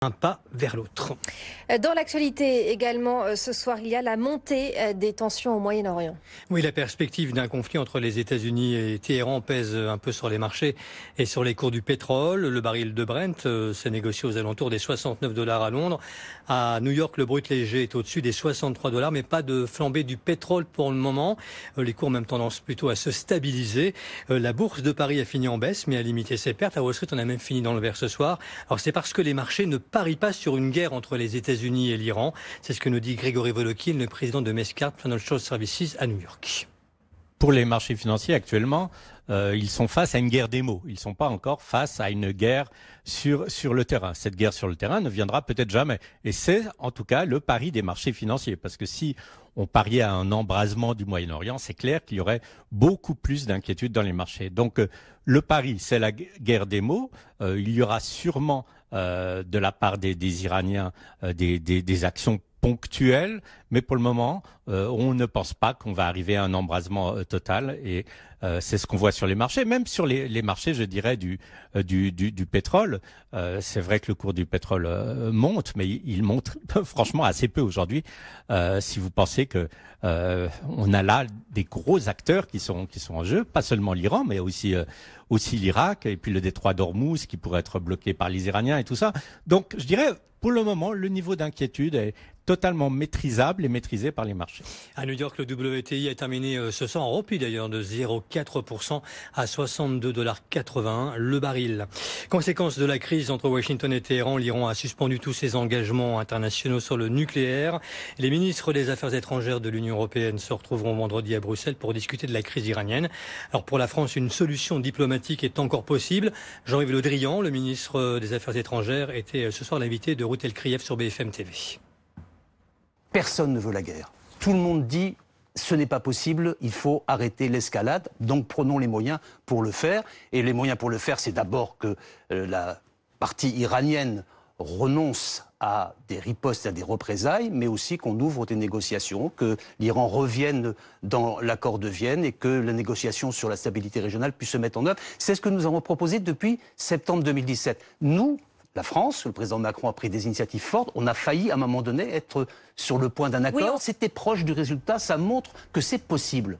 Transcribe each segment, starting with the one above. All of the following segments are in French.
un pas vers l'autre. Dans l'actualité également, ce soir, il y a la montée des tensions au Moyen-Orient. Oui, la perspective d'un conflit entre les États-Unis et Téhéran pèse un peu sur les marchés et sur les cours du pétrole. Le baril de Brent s'est négocié aux alentours des 69 $ à Londres. À New York, le brut léger est au-dessus des 63 $, mais pas de flambée du pétrole pour le moment. Les cours ont même tendance plutôt à se stabiliser. La bourse de Paris a fini en baisse, mais a limité ses pertes. À Wall Street, on a même fini dans le vert ce soir. Alors c'est parce que les marchés ne parient pas sur une guerre entre les États-Unis et l'Iran. C'est ce que nous dit Grégory Volokin, le président de Mescart Financial Services à New York. Pour les marchés financiers actuellement, ils sont face à une guerre des mots. Ils ne sont pas encore face à une guerre sur le terrain. Cette guerre sur le terrain ne viendra peut-être jamais. Et c'est en tout cas le pari des marchés financiers. Parce que si on pariait à un embrasement du Moyen-Orient, c'est clair qu'il y aurait beaucoup plus d'inquiétude dans les marchés. Donc le pari, c'est la guerre des mots. Il y aura sûrement de la part des Iraniens des actions ponctuelles, mais pour le moment, on ne pense pas qu'on va arriver à un embrasement total et c'est ce qu'on voit sur les marchés, même sur les marchés, je dirais, du pétrole. C'est vrai que le cours du pétrole monte, mais il monte franchement assez peu aujourd'hui. Si vous pensez que on a là des gros acteurs qui sont en jeu, pas seulement l'Iran, mais aussi l'Irak et puis le détroit d'Ormuz qui pourrait être bloqué par les Iraniens et tout ça. Donc, je dirais, pour le moment, le niveau d'inquiétude est totalement maîtrisable et maîtrisé par les marchés. À New York, le WTI a terminé ce soir en repli d'ailleurs de 0,4% à 62,81 $ le baril. Conséquence de la crise entre Washington et Téhéran, l'Iran a suspendu tous ses engagements internationaux sur le nucléaire. Les ministres des Affaires étrangères de l'Union européenne se retrouveront vendredi à Bruxelles pour discuter de la crise iranienne. Alors pour la France, une solution diplomatique est encore possible. Jean-Yves Le Drian, le ministre des Affaires étrangères, était ce soir l'invité de Ruth El-Krieff sur BFM TV. Personne ne veut la guerre. Tout le monde dit ce n'est pas possible, il faut arrêter l'escalade, donc prenons les moyens pour le faire. Et les moyens pour le faire, c'est d'abord que la partie iranienne renonce à des ripostes, à des représailles, mais aussi qu'on ouvre des négociations, que l'Iran revienne dans l'accord de Vienne et que la négociation sur la stabilité régionale puisse se mettre en œuvre. C'est ce que nous avons proposé depuis septembre 2017. Nous, la France, le président Macron a pris des initiatives fortes. On a failli, à un moment donné, être sur le point d'un accord. Oui, c'était proche du résultat. Ça montre que c'est possible.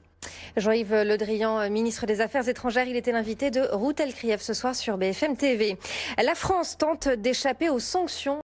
Jean-Yves Le Drian, ministre des Affaires étrangères, il était l'invité de Ruth El-Krieff ce soir sur BFM TV. La France tente d'échapper aux sanctions